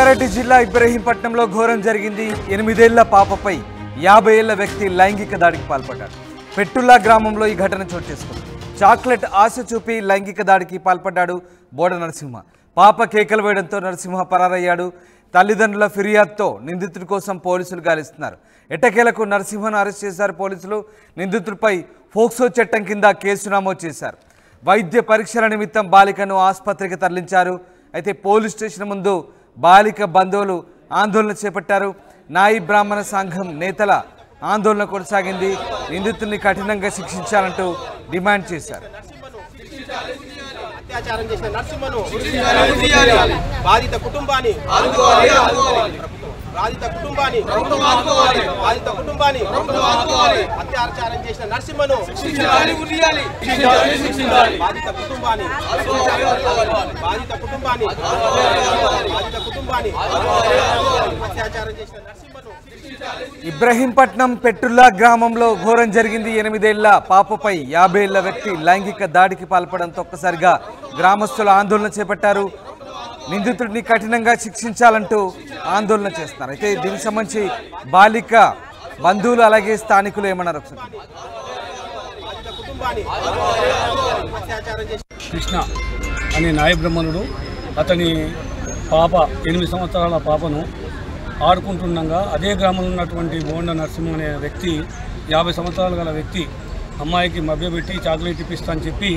రంగారెడ్డి జిల్లా ఇబ్రహీంపట్నంలో ఘోరం జరిగింది. 8 ఏళ్ల పాపపై 50 ఏళ్ల వ్యక్తి లైంగిక దాడికి పాల్పడ్డాడు. పెట్టుల్లా గ్రామంలో ఈ ఘటన చోటు చేసుకుంది. చాక్లెట్ ఆశ చూపి లైంగిక దాడికి పాల్పడ్డాడు బోడ నరసింహ. పాప కేకలు వేయడంతో నరసింహ పరారయ్యాడు. తల్లిదండ్రుల ఫిర్యాదుతో నిందితుడి కోసం పోలీసులు గాలిస్తున్నారు. ఎట్టకేలకు నరసింహను అరెస్ట్ చేశారు పోలీసులు. నిందితుడిపై ఫోక్సో చట్టం కింద కేసు నమోదు చేశారు. వైద్య పరీక్షల నిమిత్తం బాలికను ఆసుపత్రికి తరలించారు. అయితే పోలీస్ స్టేషన్ ముందు బాలిక బంధువులు ఆందోళన చేపట్టారు. నాయి బ్రాహ్మణ సంఘం నేతల ఆందోళన కొనసాగింది. నిందితుల్ని కఠినంగా శిక్షించాలంటూ డిమాండ్ చేశారు. అత్యాచారం చేసిన నరసింహను బాధిత కుటుంబాన్ని అత్యాచారం చేసిన నరసింహను బాధిత కుటుంబాన్ని అత్యాచారం చేసిన నరసింహను. ఇబ్రహీంపట్నం పెట్టుల్లా గ్రామంలో ఘోరం జరిగింది. 8 ఏళ్ల పాపపై 50 ఏళ్ల వ్యక్తి లైంగిక దాడికి పాల్పడంతో ఒక్కసారిగా గ్రామస్తులు ఆందోళన చేపట్టారు. నిందితుడిని కఠినంగా శిక్షించాలంటూ ఆందోళన చేస్తున్నారు. అయితే దీనికి సంబంధించి బాలిక బంధువులు అలాగే స్థానికులు ఏమన్నారు? కృష్ణ అనే నాయ బ్రహ్మణుడు అతని పాప 8 సంవత్సరాల పాపను ఆడుకుంటుండగా అదే గ్రామంలో ఉన్నటువంటి బోండ నరసింహ అనే వ్యక్తి 50 సంవత్సరాలు గల వ్యక్తి అమ్మాయికి మభ్యపెట్టి చాక్లెట్ ఇప్పిస్తా అని చెప్పి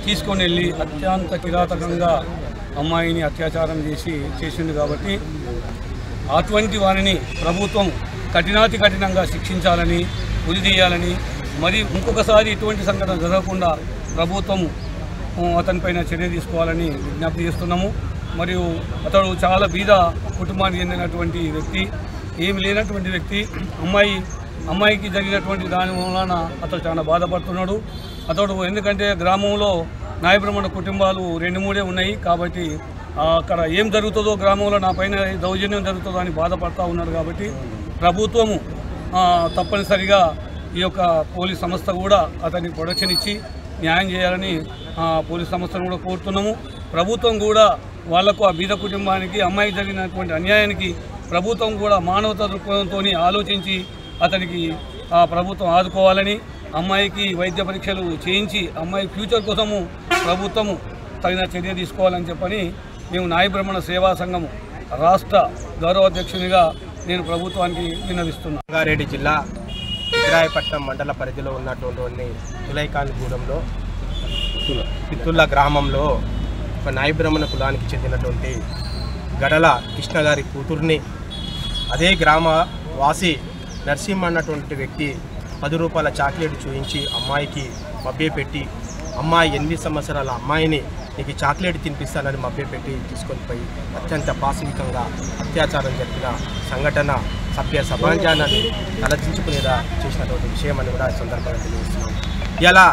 తీసుకొని వెళ్ళి అత్యంత కిరాతకంగా అమ్మాయిని అత్యాచారం చేసింది. కాబట్టి అటువంటి వారిని ప్రభుత్వం కఠినంగా శిక్షించాలని, ఉరిదీయాలని, మరి ఇంకొకసారి ఇటువంటి సంఘటన జరగకుండా ప్రభుత్వం అతనిపైన చర్య తీసుకోవాలని విజ్ఞప్తి చేస్తున్నాము. మరియు అతడు చాలా బీద కుటుంబానికి చెందినటువంటి వ్యక్తి, ఏమి లేనటువంటి వ్యక్తి. అమ్మాయికి జరిగినటువంటి దాని వలన అతడు చాలా బాధపడుతున్నాడు. అతడు ఎందుకంటే గ్రామంలో నాయబ్రహ్మణ కుటుంబాలు 2-3 ఉన్నాయి. కాబట్టి అక్కడ ఏం జరుగుతుందో గ్రామంలో నా పైన దౌర్జన్యం జరుగుతుందో అని బాధపడుతూ ఉన్నాడు. కాబట్టి ప్రభుత్వము తప్పనిసరిగా ఈ యొక్క పోలీస్ సంస్థ కూడా అతనికి ప్రొటెక్షన్ ఇచ్చి న్యాయం చేయాలని పోలీస్ సంస్థను కూడా కోరుతున్నాము. ప్రభుత్వం కూడా వాళ్లకు ఆ బీద కుటుంబానికి అమ్మాయికి జరిగినటువంటి అన్యాయానికి ప్రభుత్వం కూడా మానవతా దృక్పథంతో ఆలోచించి అతనికి ప్రభుత్వం ఆదుకోవాలని, అమ్మాయికి వైద్య పరీక్షలు చేయించి అమ్మాయి ఫ్యూచర్ కోసము ప్రభుత్వము తగిన చర్య తీసుకోవాలని చెప్పని మేము నాయ బ్రహ్మణ సేవా సంఘం రాష్ట్ర గౌరవాధ్యక్షునిగా నేను ప్రభుత్వానికి విన్నవిస్తున్నాను. రంగారెడ్డి జిల్లా ఇబ్రాహీంపట్నం మండల పరిధిలో ఉన్నటువంటి తులైకాన్గూడెంలో పిత్తుల్లా గ్రామంలో ఒక నాయ బ్రహ్మణ కులానికి చెందినటువంటి గడల కృష్ణ గారి కూతుర్ని అదే గ్రామ వాసి నరసింహ అన్నటువంటి వ్యక్తి 10 రూపాయల చాక్లెట్ చూయించి అమ్మాయికి మభ్యపెట్టి, అమ్మాయి 8 సంవత్సరాల అమ్మాయిని నీకు చాక్లెట్ తినిపిస్తానని మభ్యపెట్టి తీసుకొని పోయి అత్యంత పాశవికంగా అత్యాచారం జరిపిన సంఘటన సభ్య సమాజాన్ని తలదించుకునేలా చేసినటువంటి విషయం అని కూడా సందర్భంగా తెలియజేస్తున్నాం. ఇలా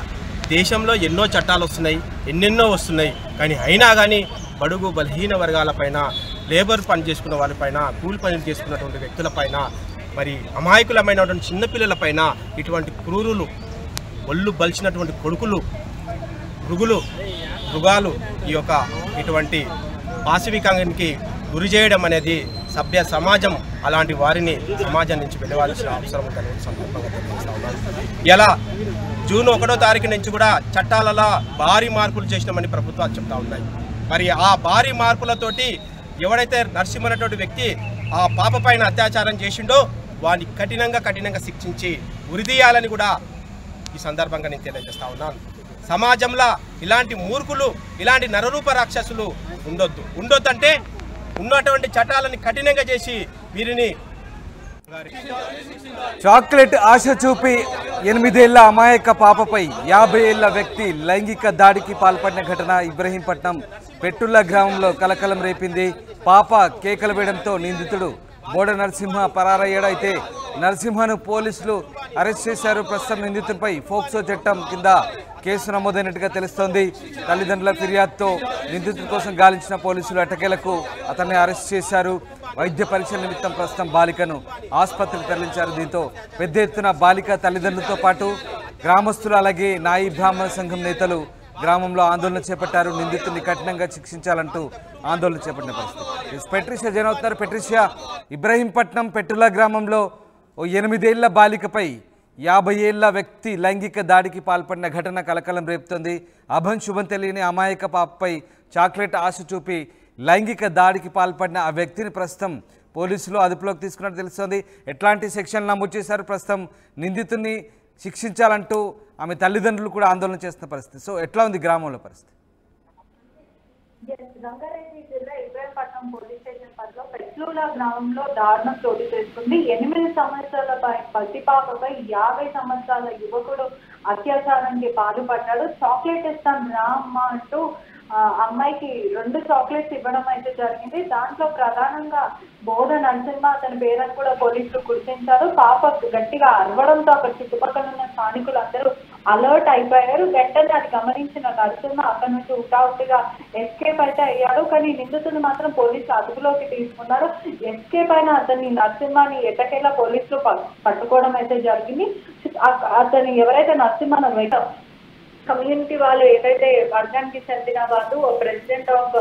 దేశంలో ఎన్నో చట్టాలు వస్తున్నాయి, ఎన్నెన్నో వస్తున్నాయి. కానీ అయినా కానీ బడుగు బలహీన వర్గాలపైన, లేబర్ పని చేసుకున్న వాళ్ళపైన, కూలి పనులు చేసుకున్నటువంటి వ్యక్తులపైన, మరి అమాయకులమైనటువంటి చిన్నపిల్లలపైన ఇటువంటి క్రూరులు, ఒళ్ళు బలిచినటువంటి కొడుకులు, మృగాలు ఈ యొక్క ఇటువంటి పాశవికానికి గురి చేయడం అనేది సభ్య సమాజం అలాంటి వారిని సమాజం నుంచి వెళ్ళవలసిన అవసరం ఉందని సందర్భంగా తెలియజేస్తా ఉన్నాను. ఇలా జూన్ 1వ తారీఖు నుంచి కూడా చట్టాలలో భారీ మార్పులు చేసినామని ప్రభుత్వాలు చెప్తా ఉన్నాయి. మరి ఆ భారీ మార్పులతోటి ఎవడైతే నరసింహ అనేటువంటి వ్యక్తి ఆ పాప పైన అత్యాచారం చేసిండో వాడిని కఠినంగా శిక్షించి ఉరిదీయాలని కూడా ఈ సందర్భంగా నేను తెలియజేస్తా ఉన్నాను. సమాజంలో ఇలాంటి మూర్ఖులు, ఇలాంటి నరరూప రాక్షసులు ఉండొద్దంటే ఉన్నటువంటి చట్టాలని కఠినంగా చేసి వీరిని. చాక్లెట్ ఆశ చూపి 8 ఏళ్ల అమాయక పాపపై 50 ఏళ్ల వ్యక్తి లైంగిక దాడికి పాల్పడిన ఘటన ఇబ్రహీంపట్నం పెట్టుల్లా గ్రామంలో కలకలం రేపింది. పాప కేకలు వేయడంతో నిందితుడు బోడ నరసింహ పరారయ్యాడు. అయితే నరసింహను పోలీసులు అరెస్ట్ చేశారు. ప్రస్తుతం నిందితుడిపై ఫోక్సో చట్టం కింద కేసు నమోదైనట్టుగా తెలుస్తోంది. తల్లిదండ్రుల ఫిర్యాదుతో నిందితుడి కోసం గాలించిన పోలీసులు ఎట్టకేలకు అతన్ని అరెస్ట్ చేశారు. వైద్య పరీక్షల నిమిత్తం ప్రస్తుతం బాలికను ఆసుపత్రికి తరలించారు. దీంతో పెద్ద ఎత్తున బాలిక తల్లిదండ్రులతో పాటు గ్రామస్తులు అలాగే నాయి బ్రాహ్మణ సంఘం నేతలు గ్రామంలో ఆందోళన చేపట్టారు. నిందితుడిని కఠినంగా శిక్షించాలంటూ ఆందోళన చేపట్టిన పరిస్థితి. పెట్రిషియా జైన్ అవుతున్నారు. పెట్రిషియా, ఇబ్రహీంపట్నం పెట్టుల్లా గ్రామంలో ఓ 8 ఏళ్ల బాలికపై 50 ఏళ్ల వ్యక్తి లైంగిక దాడికి పాల్పడిన ఘటన కలకలం రేపుతోంది. అభం శుభం తెలియని అమాయక పాపపై చాక్లెట్ ఆశ చూపి లైంగిక దాడికి పాల్పడిన ఆ వ్యక్తిని ప్రస్తుతం పోలీసులు అదుపులోకి తీసుకున్నట్టు తెలుస్తోంది. ఎట్లాంటి సెక్షన్లు నమోదు చేశారు? ప్రస్తుతం నిందితుడిని శిక్షించాలంటూ ఆమె తల్లిదండ్రులు కూడా ఆందోళన చేస్తున్న పరిస్థితి. సో ఎట్లా ఉంది గ్రామంలో పరిస్థితి? రంగారెడ్డి జిల్లా ఇబ్రహీంపట్నం పోలీస్ స్టేషన్ పరిధిలో పెట్లూలా గ్రామంలో దారుణం చోటు చేసుకుంది. 8 సంవత్సరాల పసిపాపపై 50 సంవత్సరాల యువకుడు అత్యాచారానికి పాల్పడ్డాడు. చాక్లెట్ ఇస్తాను రా అమ్మ అంటూ అమ్మాయికి 2 చాక్లెట్స్ ఇవ్వడం అయితే జరిగింది. దాంట్లో ప్రధానంగా బోధ నరసింహ అతని పేరును కూడా పోలీసులు గుర్తించారు. పాప గట్టిగా అరవడంతో అక్కడ చుట్టుపక్కల ఉన్న స్థానికులందరూ అలర్ట్ అయిపోయారు. వెంటనే అది గమనించిన నరసింహ అక్కడి నుంచి హుటాహుటిగా ఎస్కేప్ అయితే అయ్యాడు. కానీ నిందితుడిని మాత్రం పోలీసులు అదుపులోకి తీసుకున్నారు. ఎస్కేప్ అయిన అతన్ని నరసింహని ఎట్టకేలా పోలీసులు పట్టుకోవడం అయితే జరిగింది. అతని ఎవరైతే నరసింహ కమ్యూనిటీ వాళ్ళు ఏదైతే వర్గానికి చెందిన వాళ్ళు ప్రెసిడెంట్ ఆఫ్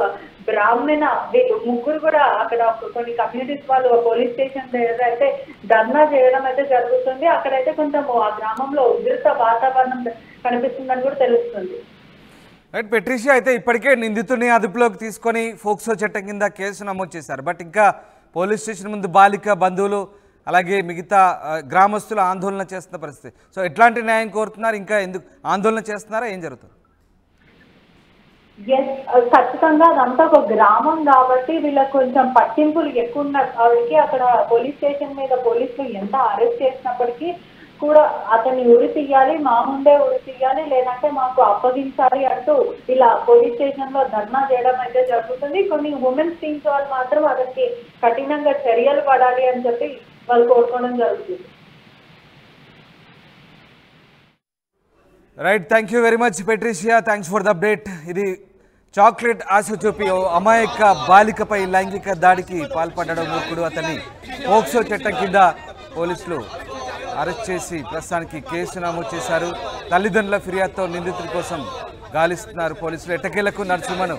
బ్రాహ్మణ వీళ్ళు ముగ్గురు కూడా అక్కడ కొన్ని కమ్యూనిటీస్ వాళ్ళు పోలీస్ స్టేషన్ దగ్గర అయితే ధర్నా చేయడం అయితే జరుగుతుంది. అక్కడైతే కొంచెం ఆ గ్రామంలో ఉధృత వాతావరణం కనిపిస్తుందని కూడా తెలుస్తుంది. రైట్ పెట్రిషియా, అయితే ఇప్పటికే నిందితుడిని అదుపులోకి తీసుకొని ఫోక్సో చట్టం కింద కేసు నమోదు చేశారు. బట్ ఇంకా పోలీస్ స్టేషన్ ముందు బాలిక బంధువులు అలాగే మిగతా గ్రామస్తులు ఆందోళన చేస్తున్న పరిస్థితి. సో ఎట్లాంటి న్యాయం కోరుతున్నారు? ఇంకా ఎందుకు ఆందోళన చేస్తున్నారా? ఏం జరుగుతుంది? ఖచ్చితంగా అదంతా ఒక గ్రామం కాబట్టి వీళ్ళకి కొంచెం పట్టింపులు ఎక్కువ ఉన్నప్పటికీ అక్కడ పోలీస్ స్టేషన్ మీద పోలీసులు ఎంత అరెస్ట్ చేసినప్పటికీ కూడా అతన్ని ఉరి తీయాలి, మా ముందే ఉరి తీయాలి, లేదంటే మాకు అప్పగించాలి అంటూ ఇలా పోలీస్ స్టేషన్ లో ధర్నా చేయడం అయితే జరుగుతుంది. కొన్ని ఉమెన్స్ టీమ్స్ వాళ్ళు మాత్రం అతనికి కఠినంగా చర్యలు పడాలి అని చెప్పి వాళ్ళు కోరుకోవడం జరుగుతుంది. Right, thank you very much Patricia, thanks for the update. ఇది చాక్లెట్ ఆశ చూపి అమాయక బాలికపై లైంగిక దాడికి పాల్పడడం మూర్ఖుడు. అతన్ని పోక్సో చట్టం కింద పోలీసులు అరెస్ట్ చేసి ప్రస్తుతానికి కేసు నమోదు చేశారు. తల్లిదండ్రుల ఫిర్యాదుతో నిందితుడి కోసం గాలిస్తున్నారు పోలీసులు. ఎట్టకేలకు నరసింహను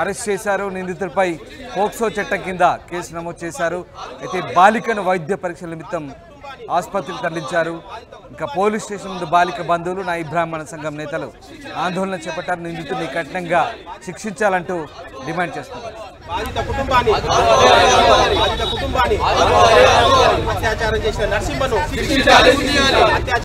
అరెస్ట్ చేశారు. నిందితుడిపై పోక్సో చట్టం కింద కేసు నమోదు చేశారు. అయితే బాలికను వైద్య పరీక్షల నిమిత్తం ఆసుపత్రికి తరలించారు. ఇంకా పోలీస్ స్టేషన్ ముందు బాలిక బంధువులు నాయి బ్రాహ్మణ సంఘం నేతలు ఆందోళన చేపట్టారు. నిందితుడిని కఠినంగా శిక్షించాలంటూ డిమాండ్ చేస్తున్నారు. అత్యాచారం చేసిన నరసింహను